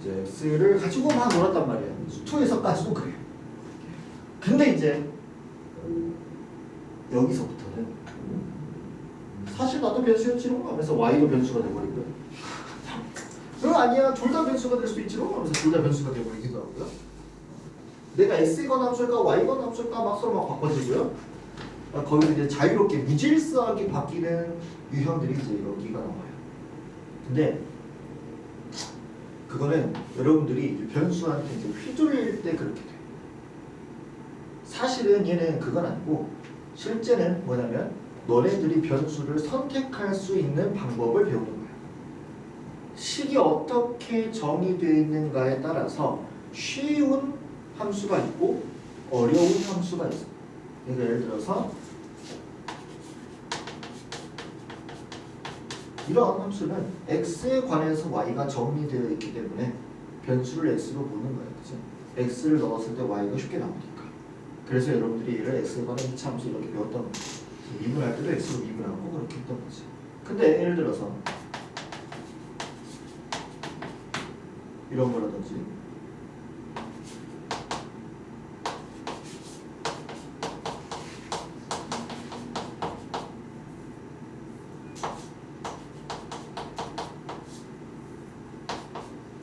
이제 x를 가지고 막 놀았단 말이야. 수투에서까지도 그래요. 근데 이제 여기서부터는 사실 나도 변수였지롱 하면서 y도 변수가 돼버린 거야. 그럼 아니야, 둘 다 변수가 될 수 있지롱 하면서 둘 다 변수가 돼버리기도 하고요. 내가 x이건 함수일까 y건 함수일까 막 서로 막 바꿔지고요. 거기서 이제 자유롭게 무질서하게 바뀌는 유형들이 이제 여기가 나와요. 근데 그거는 여러분들이 변수한테 이제 휘둘릴 때 그렇게 돼요. 사실은 얘는 그건 아니고 실제는 뭐냐면 너네들이 변수를 선택할 수 있는 방법을 배우는 거야. 식이 어떻게 정의되어 있는가에 따라서 쉬운 함수가 있고 어려운 함수가 있어. 그러니까 예를 들어서 이런 함수는 x에 관해서 y가 정의되어 있기 때문에 변수를 x로 보는 거예요. 그치? x를 넣었을 때 y가 쉽게 나오니까. 그래서 여러분들이 얘를 x에 관한 2차 함수 이렇게 배웠던 거예요. 미분할 때도 x로 미분하고 그렇게 했던 거지. 근데 예를 들어서 이런 거라든지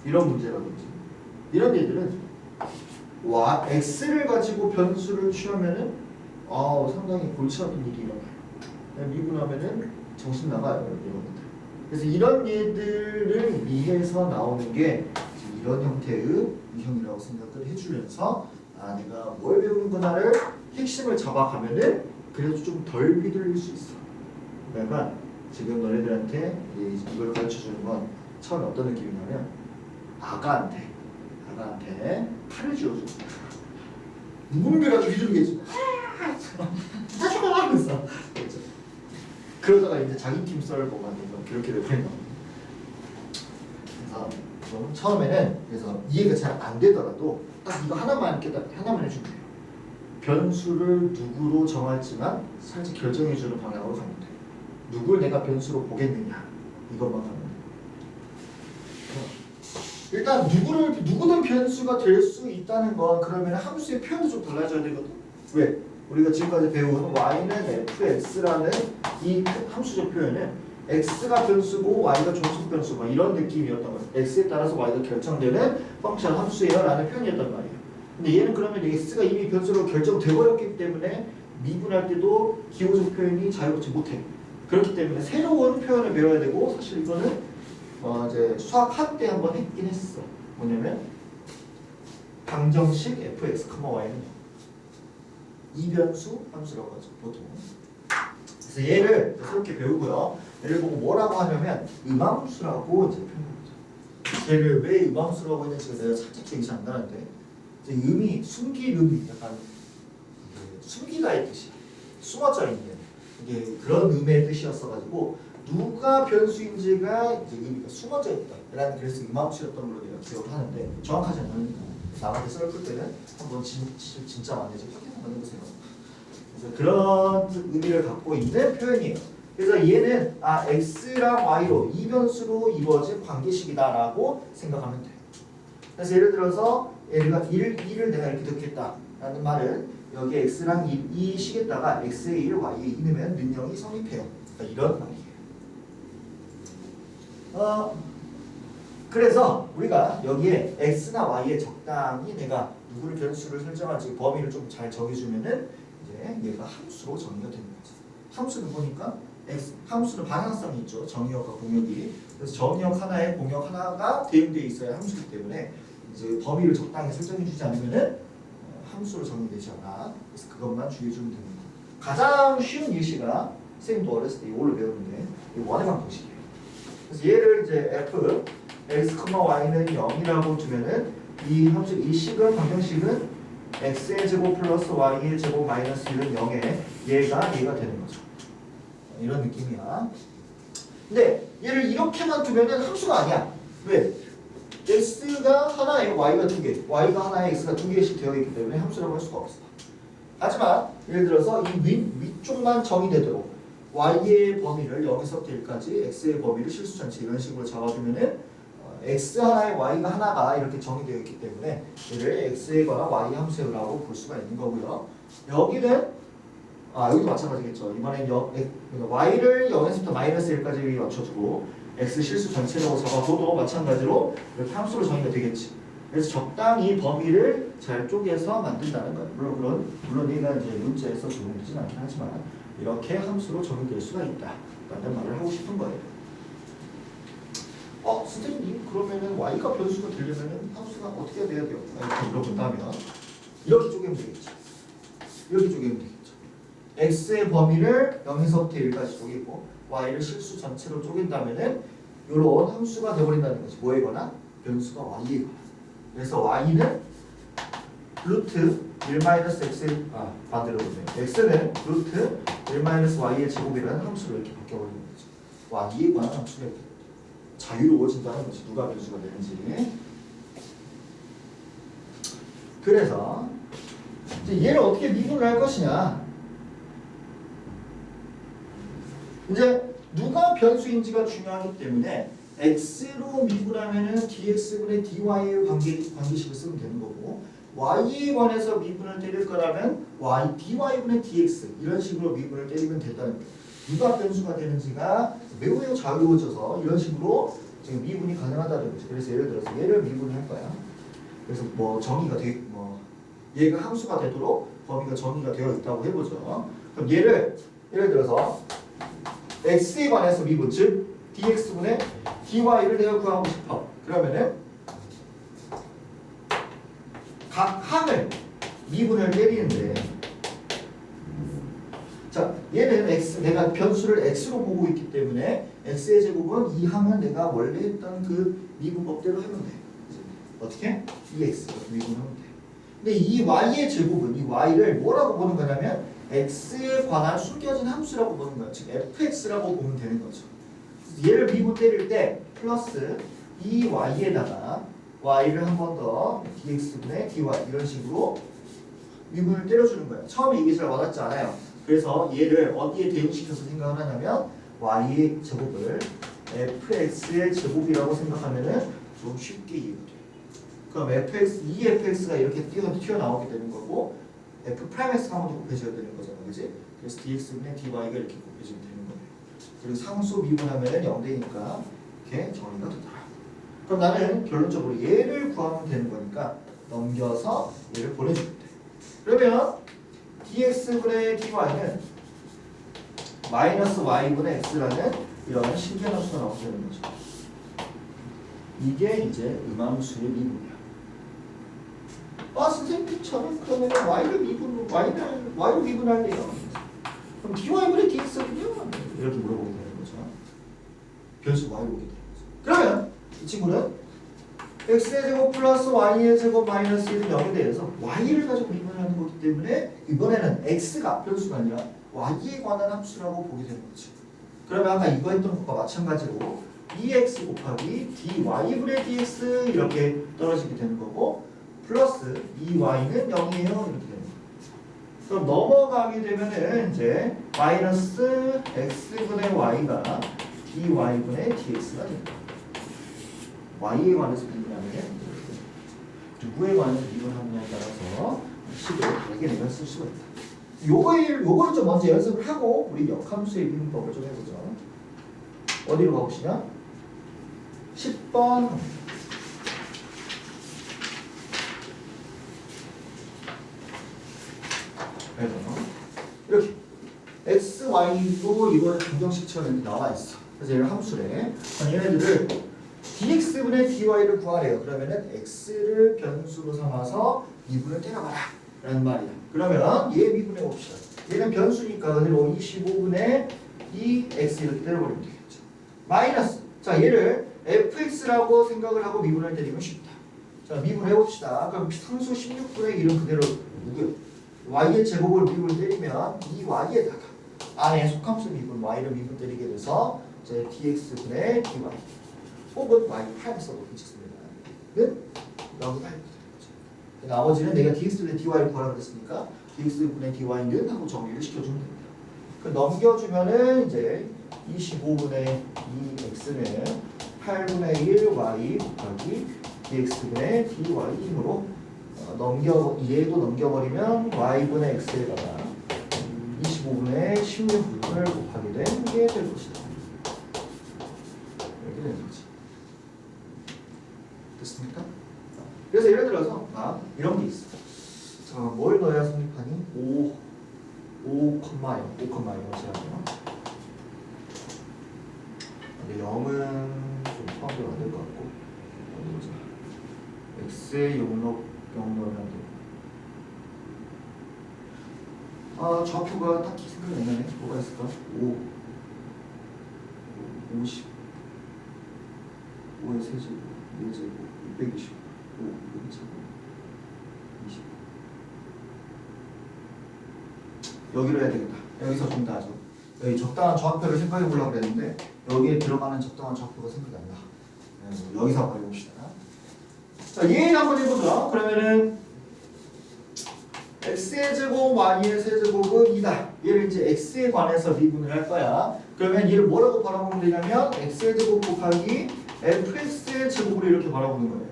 이런 문제라든지 이런 얘들은 x를 가지고 변수를 취하면은 상당히 골치 아픈 일이 일어나요. 미분하면은 정신 나가요. 이런 것들. 그래서 이런 얘들을 위해서 나오는 게 이런 형태의 유형이라고 생각을 해주면서 내가 뭘 배우는구나를 핵심을 잡아가면은 그래도 좀 덜 휘둘릴 수 있어. 그러니까 지금 너네들한테 이걸 가르쳐주는 건 처음에 어떤 느낌이냐면 아가한테 팔을 쥐어줘. 무분별하게 휘두르겠지. 하면서 그러다가 이제 자기 팀 썰고 만들면 그렇게 되는 겁니다. 그래서 좀 처음에는 그래서 이해가 잘 안 되더라도 딱 이거 하나만 하나만 해주면 돼요. 변수를 누구로 정할지만 살짝 결정해주는 방향으로 가면 돼요. 누굴 내가 변수로 보겠느냐 이것만 가면 돼요. 일단 누구든 변수가 될 수 있다는 건 그러면 함수의 표현도 좀 달라져야 되거든. 왜? 우리가 지금까지 배운 y는 fx라는 이 함수적 표현은 x가 변수고 y가 종속 변수고 이런 느낌이었던 거예요. x에 따라서 y가 결정되는 펑션 함수예요 라는 표현이었단 말이에요. 근데 얘는 그러면 x가 이미 변수로 결정돼 버렸기 때문에 미분할 때도 기호적 표현이 자유롭지 못해. 그렇기 때문에 새로운 표현을 배워야 되고 사실 이거는 이제 수학 학 때 한번 했긴 했어. 뭐냐면 방정식 fx, y는 이변수 함수라고 하죠 보통. 그래서 얘를 새롭게 배우고요. 얘를 보고 뭐라고 하냐면 음함수라고 이제 표현합니다. 얘를 왜 음함수라고 했는지 내가 살짝 기억이 잘 안 나는데 이제 음이 숨길 음이 약간 숨기다의 뜻이야. 숨어져 있는 이게 그런 음의 뜻이었어가지고 누가 변수인지가 이제 의미가 숨어져 있다라는 그래서 음함수였던 걸로 내가 기억을 하는데 정확하지 않으니까 남한테 썰 풀 때는 한번 진짜 맞는지 확인 한번 해보세요. 그래서 그런 의미를 갖고 있는 표현이에요. 그래서 얘는 x랑 y로 이변수로 이루어진 관계식이다라고 생각하면 돼요. 그래서 예를 들어서 얘가 1을 내가 이렇게 넣겠다라는 말은 여기 x랑 이 식에다가 x의 1, y의 2 넣으면 능력이 성립해요. 그러니까 이런 말이에요. 그래서 우리가 여기에 x나 y에 적당히 내가 누구를 변수를 설정할지 범위를 좀 잘 정해주면은 이제 얘가 함수로 정의가 되는 거죠. 함수를 보니까 함수는 방향성이 있죠. 정의역과 공역이. 그래서 정의역 하나에 공역 하나가 대응되어 있어야 함수이기 때문에 이제 범위를 적당히 설정해주지 않으면은 함수로 정의되지 않아. 그래서 그것만 주의해주면 됩니다. 가장 쉬운 예시가 선생님도 어렸을 때 이걸로 배웠는데 이 원의 방정식이에요. 그래서 얘를 이제 f x, y는 0이라고 두면은 이 함수 이 식은 방정식은 x의 제곱 플러스 y의 제곱 마이너스 1은 0에 얘가 되는 거죠. 이런 느낌이야. 근데 얘를 이렇게만 두면은 함수가 아니야. 왜? x가 하나에 y가 두 개, y가 하나에 x가 두 개씩 되어 있기 때문에 함수라고 할 수가 없어. 하지만 예를 들어서 이 위쪽만 정의되도록 y의 범위를 0에서부터 1까지 x의 범위를 실수전체 이런 식으로 잡아주면은 x 하나에 y가 하나가 이렇게 정의되어 있기 때문에 얘를 x에 관한 y 함수라고 볼 수가 있는 거고요. 여기는 여기도 마찬가지겠죠. 이번엔 y를 0에서부터 마이너스 1까지 맞춰주고 x 실수 전체라고 적어줘도 마찬가지로 이렇게 함수로 정의가 되겠지. 그래서 적당히 범위를 잘 쪼개서 만든다는 거예요. 물론 얘가 이제 문자에서 적용되진 않긴 하지만 이렇게 함수로 적용될 수가 있다 라는 말을 하고 싶은 거예요. 선생님 그러면은 y가 변수가 되려면은 함수가 어떻게 돼야 돼요? 이렇게 물어본다면 이렇게 쪼개면 되겠죠. 이렇게 쪼개면 되겠죠. x의 범위를 0에서부터 1까지 쪼개고 y를 실수 전체로 쪼갠다면은 이런 함수가 되어버린다는 거지. 뭐에 관한? 변수가 y에 관한. 그래서 y는 루트 1-x 반대로 보면 x는 루트 1-y의 제곱이라는 함수로 이렇게 바뀌어버리는 거죠. y에 관한 함수가 이렇게 자유로워진다는 거지. 누가 변수가 되는지. 그래서 이제 얘를 어떻게 미분을 할 것이냐. 이제 누가 변수인지가 중요하기 때문에 x로 미분하면은 dx분의 dy의 관계식을 쓰면 되는 거고 y에 관해서 미분을 때릴 거라면 dy분의 dx 이런 식으로 미분을 때리면 된다는 거예요. 누가 변수가 되는지가 매우 자유로워져서 이런 식으로 지금 미분이 가능하다는 거죠. 그래서 예를 들어서 얘를 미분을 할 거야. 그래서 정의가 얘가 함수가 되도록 범위가 정의가 되어 있다고 해보죠. 그럼 얘를 예를 들어서 x에 관해서 미분, 즉 dx분의 dy를 내가 구하고 싶어. 그러면은 각 항을 미분을 때리는데, 자 얘는 내가 변수를 x로 보고 있기 때문에 x의 제곱은 이 항은 내가 원래 했던 그 미분법대로 하면 돼. 어떻게? 2x 미분하면 돼. 근데 이 y의 제곱은 이 y를 뭐라고 보는 거냐면 x에 관한 숨겨진 함수라고 보는 거야. 즉 fx라고 보면 되는 거죠. 얘를 미분 때릴 때 플러스 이 y에다가 y를 한 번 더 dx분의 dy 이런 식으로 미분을 때려주는 거예요. 처음에 이게 잘 와닿지 않아요. 그래서 얘를 어디에 대응시켜서 생각을 하냐면 y의 제곱을 fx의 제곱이라고 생각하면은 좀 쉽게 이해가 돼요. 그럼 이 fx가 이렇게 튀어나오게 되는 거고 f'x가 한 번 더 곱해져야 되는 거잖아, 그지? 그래서 dx분의 dy가 이렇게 곱해지면 되는 거예요. 그리고 상수 미분하면은 0되니까 이렇게 정의가 되더라. 그럼 나는 결론적으로 얘를 구하면 되는 거니까 넘겨서 얘를 보내주면 돼. 그러면 dx분의 dy는 마이너스 y분의 x라는 이런 신기한 함수가 나오게 되는 거죠. 이게 이제 음함수의 미분이야. 선생님 저는 그러면 y로 미분할래요. 그럼 dy분의 dx는요? 이렇게 물어보게 되는 거죠. 변수 y로 오게 되는 거죠. 그러면 이 친구는 x의 제곱 플러스 y의 제곱 마이너스 1은 0에 대해서 y를 가지고 미분하는 거기 때문에 이번에는 x가 변수가 아니라 y에 관한 함수라고 보게 되는 거죠. 그러면 아까 이거 했던 것과 마찬가지로 2x 곱하기 dy분의 dx 이렇게 떨어지게 되는 거고 플러스 2y는 0이에요 이렇게 되는 거예요. 그럼 넘어가게 되면은 이제 마이너스 x분의 y가 dy분의 dx가 됩니다. y에 관해서 미분하면 누구에 관해서 미분하느냐에 따라서 식을 다르게 내가 쓸 수가 있다. 요거를 좀 먼저 연습을 하고 우리 역함수의 미분법을 좀 해보죠. 어디로 가보시냐? 10번 이렇게 x, y도 이거는 방정식처럼 나와 있어. 그래서 얘를 함수래. 얘네들을 dx분의 dy를 구하래요. 그러면은 x를 변수로 삼아서 미분을 때려봐라 라는 말이야. 그러면 얘 미분해 봅시다. 얘는 변수니까 그대로 25분의 2x 이렇게 때려버리면 되겠죠. 마이너스, 자 얘를 fx라고 생각을 하고 미분을 때리면 쉽다. 자 미분해 봅시다. 그럼 상수 16분의 1은 그대로 누구요? y의 제곱을 미분 때리면 이 y에다가 안에 속함수 미분 y를 미분 때리게 돼서 이제 dx분의 dy 혹은 y 프라임 써도 괜찮습니다. 는 0이 되는 거죠. 나머지는 내가 dx분의 dy를 구하라고 했으니까 dx분의 dy는 하고 정리를 시켜주면 됩니다. 그 넘겨주면은 이제 25분의 2x는 8분의 1 y 곱하기 dx분의 dy 힘으로 얘도 넘겨버리면 y분의 x에다가 25분의 16분을 곱하게 된 게 될 것이다. 이렇게 되는 거지. 됐습니까? 그래서 예를 들어서 이런 게 있어. 자, 뭘 넣어야 성립하니? 5,0이라고요. 근데 0은 좀 포함되면 안 될 것 같고, 어디 보자. x의 0 넣으면 안 돼. 좌표가 딱히 생각이 안 나네. 뭐가 있을까? 50, 5의 세제곱, 4제곱, 625, 6제곱, 20. 여기로 해야 되겠다. 여기서 좀 더 하죠. 여기 적당한 좌표를 생각해 보려고 그랬는데 여기에 들어가는 적당한 좌표가 생각이 안 나. 여기서 한번 해봅시다. 자, 얘 한번 해보죠. 그러면은 x의 제곱, y의 세제곱은 2다. 얘를 이제 x에 관해서 미분을 할 거야. 그러면 얘를 뭐라고 바라보면 되냐면 x의 제곱 곱하기 fx의 제곱으로 이렇게 바라보는 거예요.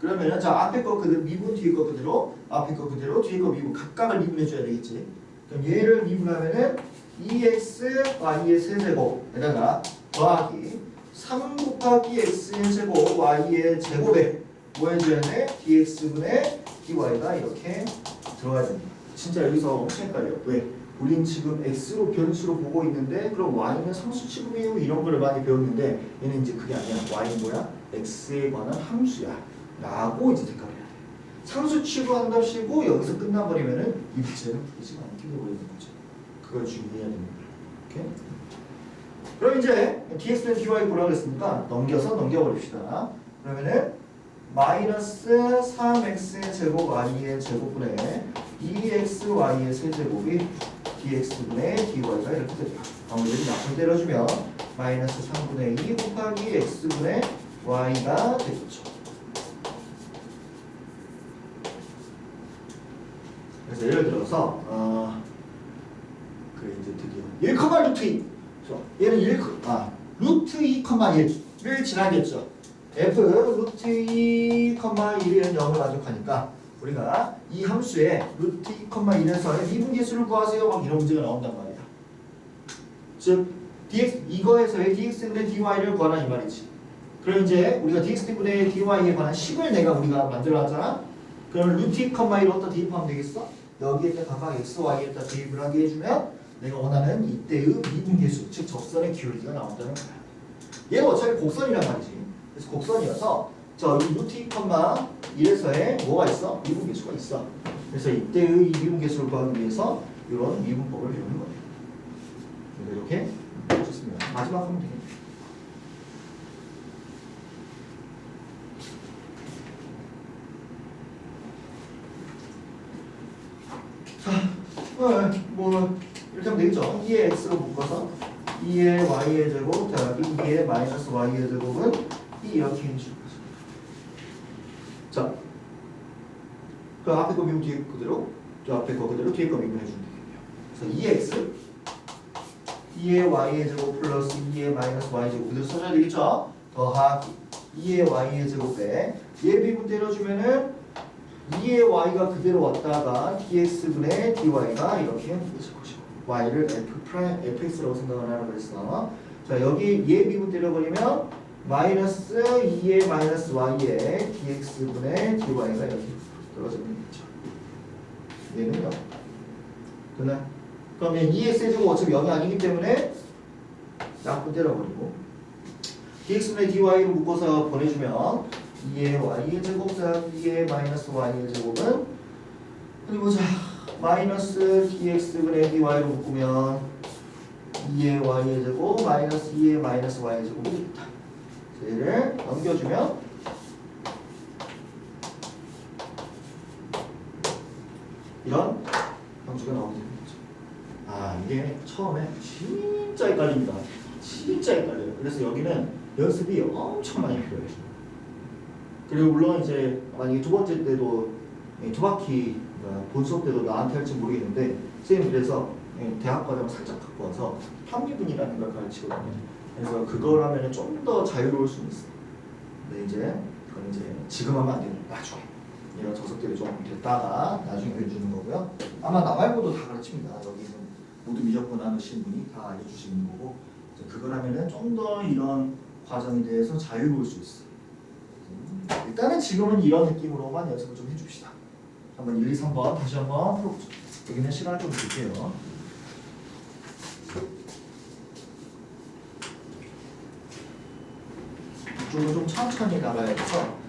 그러면은 자, 앞에 거 그대로 미분, 뒤에 거 그대로, 앞에 거 그대로, 뒤에 거 미분, 각각을 미분해 줘야 되겠지. 그럼 얘를 미분하면은 2x y의 세제곱에다가 더하기 3 곱하기 x의 제곱 y의 제곱에 뭐 해줘야 돼? dx분의 dy가 이렇게 들어가야 됩니다. 진짜 여기서 엄청 헷갈려요. 왜? 우린 지금 x로 변수로 보고 있는데 그럼 y는 상수 취급이요 이런 거를 많이 배웠는데 얘는 이제 그게 아니야. y는 뭐야? x에 관한 함수야 라고 이제 생각해야 돼. 상수 취급한답시고 여기서 끝나버리면은 이 문제는 풀리지 않게 되어버리는 거죠. 그걸 주의해야 됩니다. 오케이? 그럼 이제 dx는 dy 뭐라고 했습니까? 넘겨버립시다. 그러면은 마이너스 3x의 제곱 y의 제곱분의 2xy의 세제곱이 dx분의 dy가 이렇게 되죠. 아무래도 약분 때려주면 마이너스 3분의 2 곱하기 x분의 y가 되겠죠. 그래서 예를 들어서 그래 이제 드디어 1, 루트 2 얘는 루트 2,1을 지나겠죠. f 루트 2,1은 0을 만족하니까 우리가 이 함수에 루트 2,1에서의 미분계수를 구하세요 막 이런 문제가 나온단 말이야. 즉 dx 이거에서의 dx분의 dy를 구하라 이 말이지. 그럼 이제 우리가 dx분의 dy에 관한 식을 우리가 만들어놨잖아. 그러면 루트 2,1을 어디다 대입하면 되겠어? 여기에다 각각 x, y에다 대입을 하게 해주면 내가 원하는 이때의 미분계수, 즉 적선의 기울기가 나온다는 거야. 얘는 어차피 곡선이란 말이지. 그래서 곡선이어서 이 루트 2,1에서의 뭐가 있어? 미분계수가 있어. 그래서 이때의 이 미분계수를 구하기 위해서 이런 미분법을 배우는 거예요. 이렇게 좋습니다. 마지막 하면 되겠네요. 자, 이렇게 하면 되겠죠. 2의 x로 묶어서 2의 y의 제곱 더하기 2의 마이너스 y의 제곱은 이렇게 해주는 거죠. 자, 그 앞에 거 미분 뒤에 거 그대로, 저 앞에 거 그대로 뒤에 거 미분 해주면 되겠네요. 그래서 2x 2의 y의 제곱 플러스 2의 마이너스 y의 제곱 그대로 써줘야 되겠죠. 더하기 2의 y의 제곱에 얘 미분 때려주면은 2의 y가 그대로 왔다가 dx분의 dy가 이렇게 있을 것이고 y를 fx라고 생각을 하라고 그랬어. 자, 여기 얘 미분 때려버리면 마이너스 2의 마이너스 y의 dx분의 dy가 이렇게 떨어지는 거죠. 얘는요. 됐나? 그러면 2의 세제곱 어차피 0이 아니기 때문에 약분 때려버리고 dx분의 dy로 묶어서 보내주면 2의 y의 제곱 더하기 2의 마이너스 y의 제곱은 어디 보자. 마이너스 dx분의 dy로 묶으면 2의 y의 제곱 마이너스 2의 마이너스 y의 제곱이 있다. 얘를 넘겨주면 이런 형식가 나오게 되는 거죠. 이게 처음에 진짜 헷갈립니다. 진짜 헷갈려요. 그래서 여기는 연습이 엄청 많이 필요해요. 그리고 물론 이제 만약에 두 번째 때도 두 바퀴 본 수업 때도 나한테 할지 모르겠는데 선생님 그래서 대학 과정을 살짝 갖고 와서 편미분이라는 걸 가르치거든요. 그래서 그걸 하면 좀 더 자유로울 수는 있어요. 근데 이제 그건 이제 지금 하면 안 되는 나중에 이런 정석들이 좀 됐다가 나중에 해주는 거고요. 아마 나 말고도 다 가르칩니다. 여기는 모두 미적분 하시는 분이 다 알려주시는 거고 이제 그걸 하면은 좀 더 이런 과정에 대해서 자유로울 수 있어. 일단은 지금은 이런 느낌으로만 연습을 좀 해줍시다. 한번 1, 2, 3번 다시 한번 풀어보죠. 여기는 시간을 좀 줄게요. 이쪽으로 좀 천천히 나가야 돼서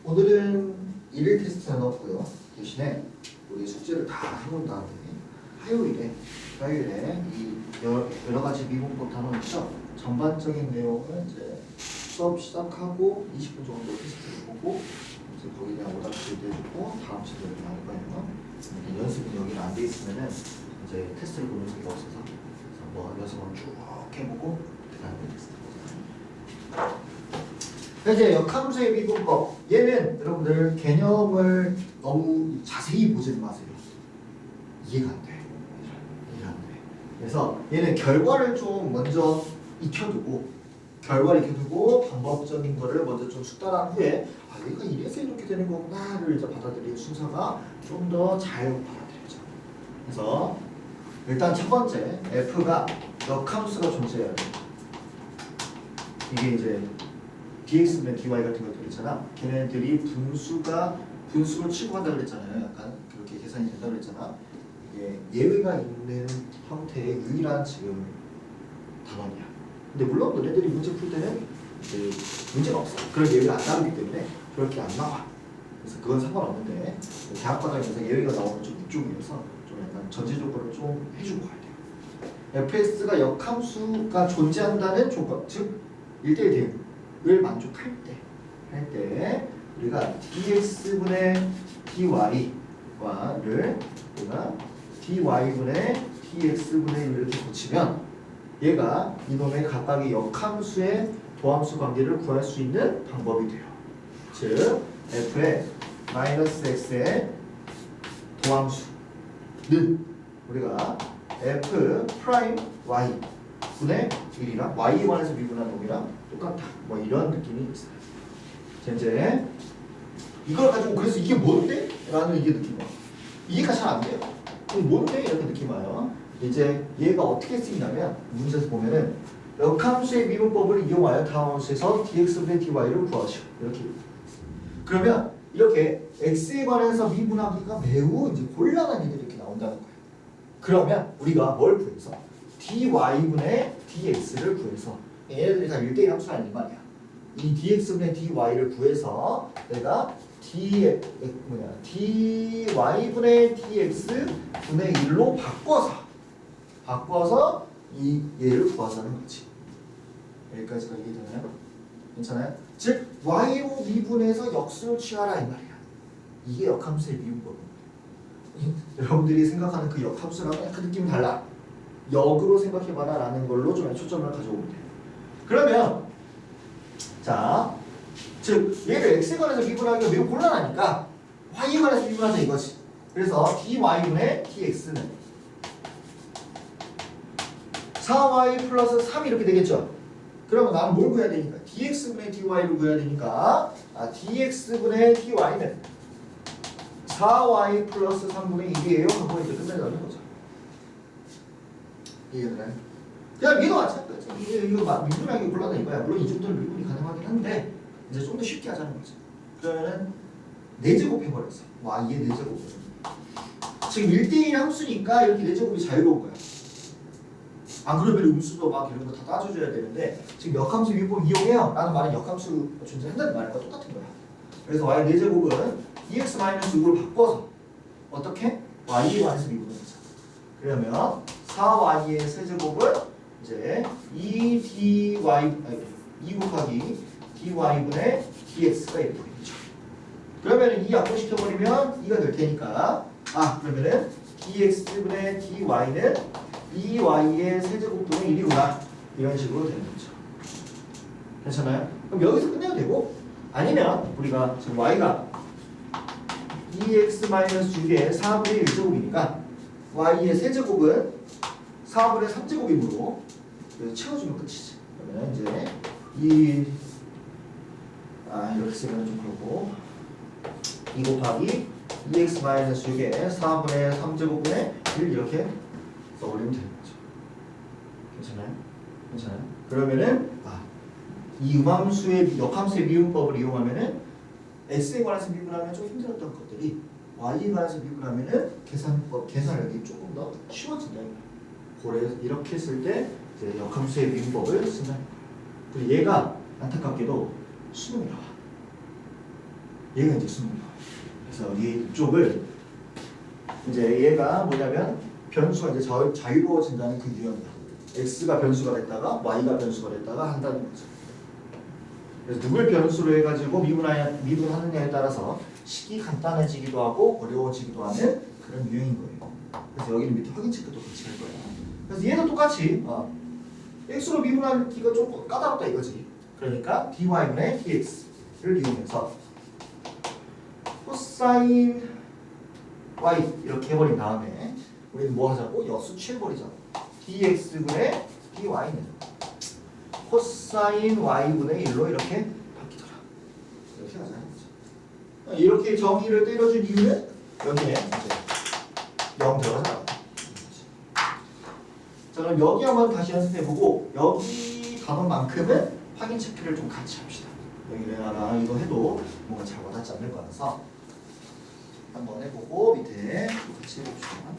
오늘은 일일 테스트는 없고요. 대신에 우리 숙제를 다 해본 다음에 화요일에 이 여러 가지 미분법 단원 시험 전반적인 내용을 이제 수업 시작하고 20분 정도 테스트를 보고 이제 거기에 대한 오답지도 해주고 다음 주에 나올 거예요. 연습은 여기는 안 돼 있으면은 이제 테스트를 보는 게 없어서 그래서 뭐 연습은 쭉 해보고 그다음에 테스트 보고. 이제 역함수의 미분법 얘는 여러분들 개념을 너무 자세히 보지는 마세요. 이해가 안 돼. 이해가 안 돼. 그래서 얘는 결과를 좀 먼저 익혀두고 방법적인 거를 먼저 좀 숙달한 후에 아 얘가 이래서 이렇게 되는 거구나를 이제 받아들이는 순서가 좀 더 잘 받아들여져. 그래서 일단 첫 번째 f가 역함수가 존재해야 돼. 이게 이제 dx분의 dy 같은 것들 있잖아. 걔네들이 분수를 취급한다 그랬잖아요. 약간 그렇게 계산이 된다 그랬잖아. 이게 예외가 있는 형태의 유일한 지금 단원이야. 근데 물론 너네들이 문제 풀 때는 이제 문제가 없어. 그런 예외가 안 나오기 때문에 그렇게 안 나와. 그래서 그건 상관없는데 대학 과정에서 예외가 나오는 좀 이쪽이어서 좀 약간 전제 조건을 좀 해주고 가야 돼요. fs가 역함수가 존재한다는 조건, 즉 1대1 대응을 만족할 때 우리가 dx분의 dy와를 우리가 dy분의 dx분의 1 이렇게 고치면 얘가 이놈의 각각의 역함수의 도함수 관계를 구할 수 있는 방법이 돼요. 즉 f의 마이너스 x의 도함수는 우리가 f 프라임 y 분의 1이랑 y에 관해서 미분한 놈이랑 똑같다. 뭐 이런 느낌이 있어요. 이제 이걸 가지고 그래서 이게 뭔데? 라는 이게 느낌 와요. 이해가 잘 안 돼요. 그럼 뭔데? 이렇게 느낌 와요. 이제 얘가 어떻게 쓰이냐면 문제에서 보면은 역함수의 미분법을 이용하여 다음 함수에서 dx분의 dy를 구하시오. 이렇게. 그러면 이렇게 x에 관해서 미분하기가 매우 이제 곤란한 일들이 이렇게 나온다는 거예요. 그러면 우리가 뭘 구해서 dy분의 dx를 구해서 얘네들이 다 1대1 함수라는 이 말이야. 이 dx분의 dy를 구해서 내가 dy분의 dx분의 1로 바꿔서 이 얘를 구하자는 거지. 여기까지가 이해되나요? 괜찮아요? 즉 y로 미분해서 역수를 취하라 이 말이야. 이게 역함수의 미분법입니다. 여러분들이 생각하는 그 역함수랑 약간 느낌이 달라. 역으로 생각해봐라 라는 걸로 좀 초점을 가져오면 돼요. 그러면 자, 즉 얘를 x에 관해서 미분하기가 매우 곤란하니까 y에 관해서 미분하자 이거지. 그래서 dy분의 dx는 4y 플러스 3 이렇게 되겠죠. 그러면 나는 뭘 구해야 되니까 dx분의 dy를 구해야 되니까 dx분의 dy는 4y 플러스 3분의 1이에요 하고 이제 끝내자는 거죠. 이해되나요? 그냥 얘도 마찬가지. 이거 막 미분하기 곤란한 이거야. 물론 이 정도는 미분이 가능하긴 한데 이제 좀 더 쉽게 하자는 거죠. 그러면은 4제곱 해버렸어. y의 4제곱. 지금 1대1 함수니까 이렇게 4제곱이 자유로운 거야. 안 그러면 음수도 막 이런 거 다 따져줘야 되는데 지금 역함수 미분법 이용해요 라는 말은 역함수 존재한다는 말과 똑같은 거야. 그래서 y 4제곱은 dx-6을 바꿔서 어떻게? y에 관해서 미분을 하자. 그러면 4y의 세제곱은 이제 2 곱하기 dy분의 dx가 이렇게 되겠죠. 그러면 이 약분시켜버리면 2가 될 테니까 그러면은 dx분의 dy는 2y의 세제곱분의 1이구나 이런 식으로 되는 거죠. 괜찮아요? 그럼 여기서 끝내도 되고 아니면 우리가 지금 y가 2x-6의 4분의 1제곱이니까 y의 세제곱은 4분의 3제곱이므로 채워주면 끝이지. 그러면 이제 이렇게 쓰면 좀 그렇고 2 곱하기 2x-6의 4분의 3제곱분의 1 이렇게 써버리면 되는 거죠. 괜찮아요? 괜찮아요? 그러면은 이 역함수의 미분법을 이용하면은 x에 관해서 미분하면 좀 힘들었던 것들이 y에 관해서 미분하면은 계산하기 조금 더 쉬워진다. 그래서 이렇게 했을 때 이제 역함수의 미분법을 쓰면 그리고 얘가 안타깝게도 수능이 나와. 얘가 이제 수능이 나와. 그래서 이쪽을 이제 얘가 뭐냐면 변수가 이제 자유로워진다는 그 유형이야. x가 변수가 됐다가 y가 변수가 됐다가 한다는 거죠. 그래서 누굴 변수로 해가지고 미분하느냐에 따라서 식이 간단해지기도 하고 어려워지기도 하는 그런 유형인 거예요. 그래서 여기는 밑에 확인 체크도 같이 할 거야. 그래서 얘도 똑같이 x로 미분하기가 조금 까다롭다 이거지. 그러니까 dy분의 dx를 이용해서 코사인 y 이렇게 해버린 다음에 우리는 뭐 하자고? 역수 취해버리자. dx분의 dy는 코사인 y분의 1로 이렇게 바뀌더라. 이렇게 하자. 이렇게 정의를 때려준 이유는 여기에 이제 0 들어가잖아. 자, 그럼 여기 한번 다시 연습해보고 여기 단원만큼은 확인 체크를 좀 같이 합시다. 여기 내가 이거 해도 뭔가 잘 와닿지 않을 거라서 한번 해보고 밑에 같이 해봅시다.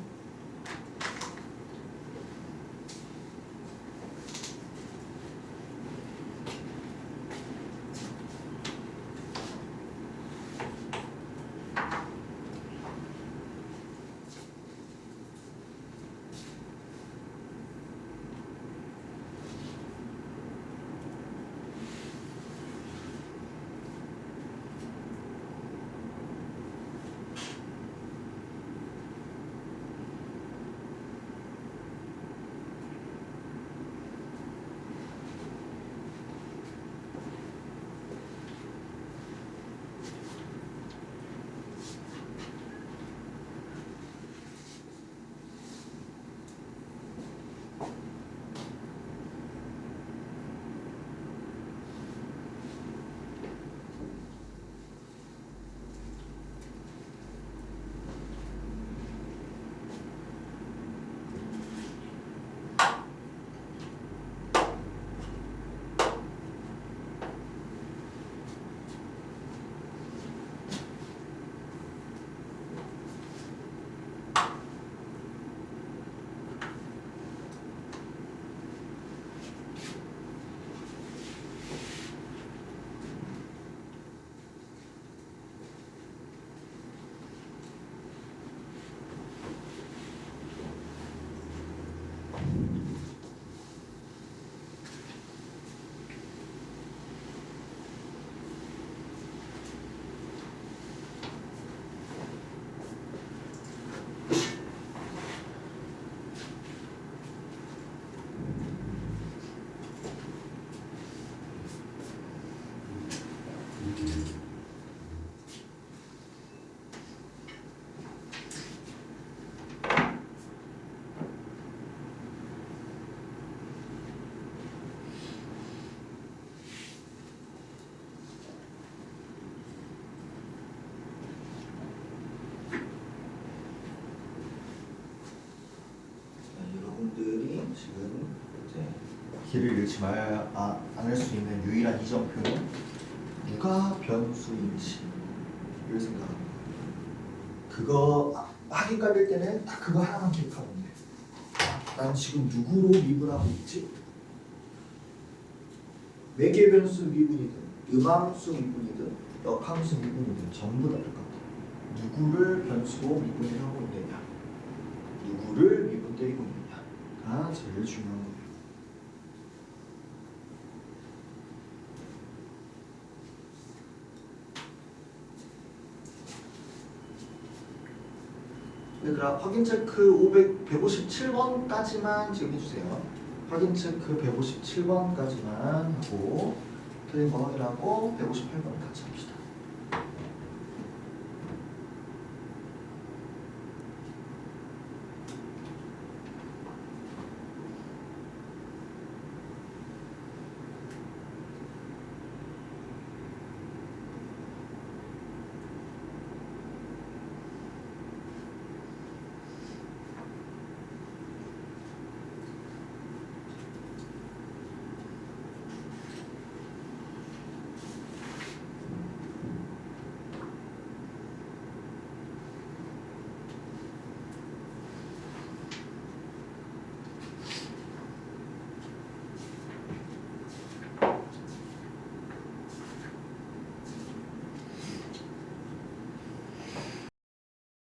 여러분들이 지금 이제 길을 잃지 않을 수 있는 유일한 이정표는 누가 변수인지를 생각합니다. 그거 헷갈릴 때는 딱 그거 하나만 기억하면 돼. 난 지금 누구로 미분하고 있지? 매개 변수 미분이든 음함수 미분이든 역함수 미분이든 전부 다 똑같아. 누구를 변수로 미분을 하고 있느냐, 누구를 미분 때리고 있느냐가 제일 중요한 거예요. 얘들아, 확인 체크 157번까지만 지금 해주세요. 확인 체크 157번까지만 하고 틀린 거 확인하고 158번 같이 합시다.